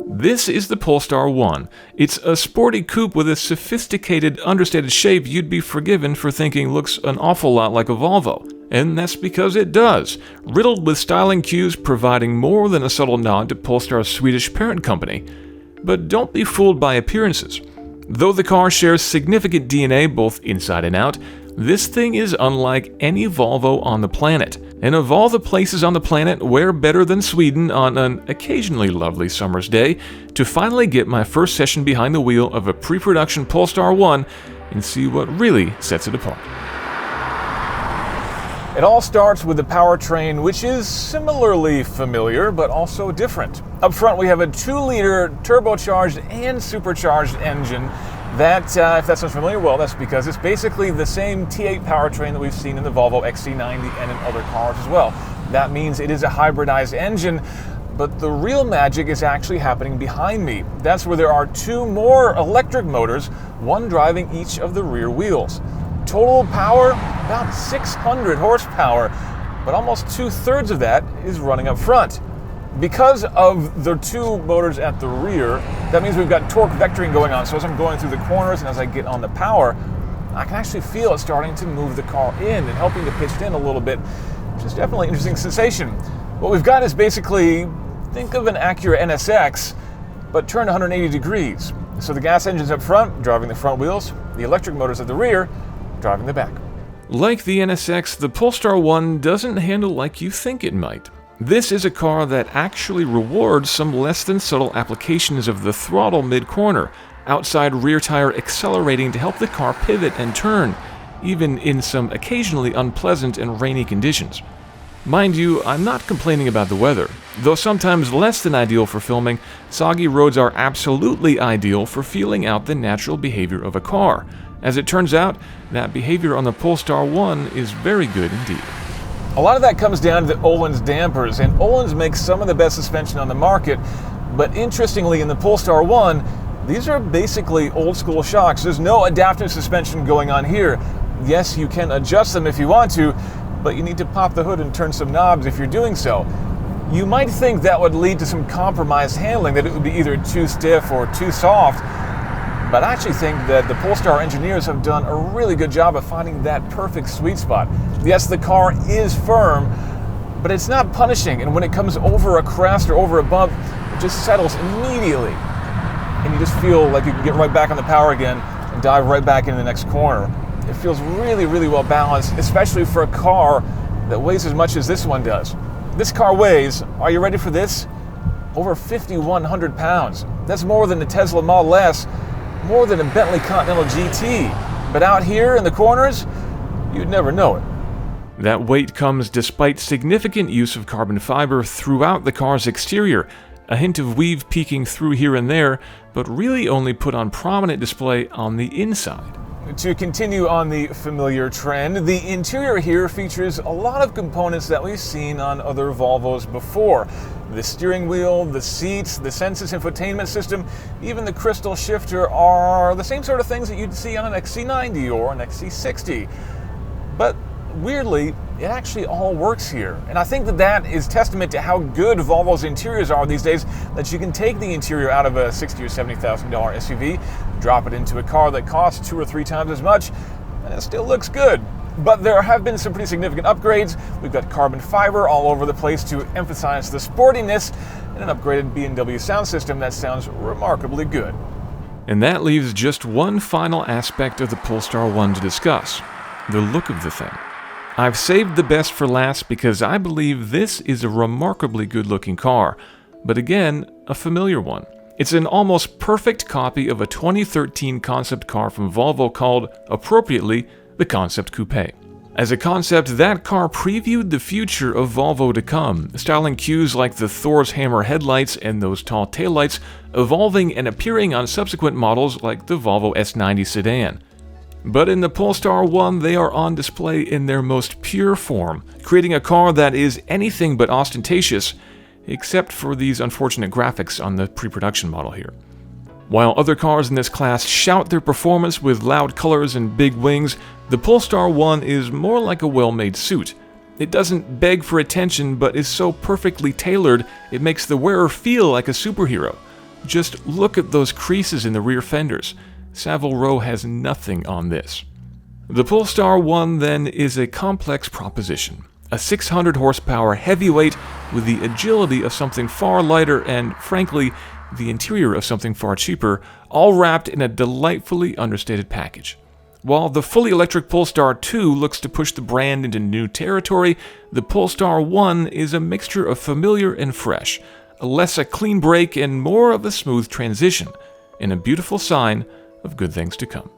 This is the Polestar 1. It's a sporty coupe with a sophisticated, understated shape you'd be forgiven for thinking looks an awful lot like a Volvo. And that's because it does, riddled with styling cues providing more than a subtle nod to Polestar's Swedish parent company. But don't be fooled by appearances. Though the car shares significant DNA both inside and out, this thing is unlike any Volvo on the planet. And of all the places on the planet, where better than Sweden on an occasionally lovely summer's day to finally get my first session behind the wheel of a pre-production Polestar 1 and see what really sets it apart. It all starts with the powertrain, which is similarly familiar, but also different. Up front, we have a 2-liter turbocharged and supercharged engine that, if that sounds familiar, well, that's because it's basically the same T8 powertrain that we've seen in the Volvo XC90 and in other cars as well. That means it is a hybridized engine, but the real magic is actually happening behind me. That's where there are 2 more electric motors, one driving each of the rear wheels. Total power, about 600 horsepower, but almost 2/3 of that is running up front. Because of the 2 motors at the rear, that means we've got torque vectoring going on. So as I'm going through the corners and as I get on the power, I can actually feel it starting to move the car in and helping to pitch it in a little bit, which is definitely an interesting sensation. What we've got is basically, think of an Acura NSX, but turned 180 degrees. So the gas engine's up front, driving the front wheels, the electric motors at the rear, driving the back. Like the NSX, the Polestar 1 doesn't handle like you think it might. This is a car that actually rewards some less than subtle applications of the throttle mid-corner, outside rear tire accelerating to help the car pivot and turn, even in some occasionally unpleasant and rainy conditions. Mind you, I'm not complaining about the weather. Though sometimes less than ideal for filming, soggy roads are absolutely ideal for feeling out the natural behavior of a car. As it turns out, that behavior on the Polestar 1 is very good indeed. A lot of that comes down to the Öhlins dampers, and Öhlins makes some of the best suspension on the market, but interestingly in the Polestar 1, these are basically old school shocks. There's no adaptive suspension going on here. Yes, you can adjust them if you want to, but you need to pop the hood and turn some knobs if you're doing so. You might think that would lead to some compromised handling, that it would be either too stiff or too soft, but I actually think that the Polestar engineers have done a really good job of finding that perfect sweet spot. Yes, the car is firm, but it's not punishing, and when it comes over a crest or over a bump, it just settles immediately. And you just feel like you can get right back on the power again and dive right back into the next corner. It feels really, really well balanced, especially for a car that weighs as much as this one does. This car weighs, are you ready for this? Over 5,100 pounds. That's more than the Tesla Model S, more than a Bentley Continental GT. But out here in the corners, you'd never know it. That weight comes despite significant use of carbon fiber throughout the car's exterior, a hint of weave peeking through here and there, but really only put on prominent display on the inside. To continue on the familiar trend, the interior here features a lot of components that we've seen on other Volvos before. The steering wheel, the seats, the Sensus infotainment system, even the crystal shifter are the same sort of things that you'd see on an XC90 or an XC60. But weirdly, it actually all works here. And I think that that is testament to how good Volvo's interiors are these days, that you can take the interior out of a $60,000 or $70,000 SUV, drop it into a car that costs 2 or 3 times as much, and it still looks good. But there have been some pretty significant upgrades. We've got carbon fiber all over the place to emphasize the sportiness, and an upgraded B&W sound system that sounds remarkably good. And that leaves just one final aspect of the Polestar 1 to discuss: the look of the thing. I've saved the best for last because I believe this is a remarkably good-looking car, but again, a familiar one. It's an almost perfect copy of a 2013 concept car from Volvo called, appropriately, the Concept Coupe. As a concept, that car previewed the future of Volvo to come, styling cues like the Thor's hammer headlights and those tall taillights evolving and appearing on subsequent models like the Volvo S90 sedan. But in the Polestar 1, they are on display in their most pure form, creating a car that is anything but ostentatious, except for these unfortunate graphics on the pre-production model here. While other cars in this class shout their performance with loud colors and big wings, the Polestar 1 is more like a well-made suit. It doesn't beg for attention, but is so perfectly tailored it makes the wearer feel like a superhero. Just look at those creases in the rear fenders. Savile Row has nothing on this. The Polestar 1 then is a complex proposition. A 600 horsepower heavyweight with the agility of something far lighter and, frankly, the interior of something far cheaper, all wrapped in a delightfully understated package. While the fully electric Polestar 2 looks to push the brand into new territory, the Polestar 1 is a mixture of familiar and fresh, less a clean break and more of a smooth transition, and a beautiful sign of good things to come.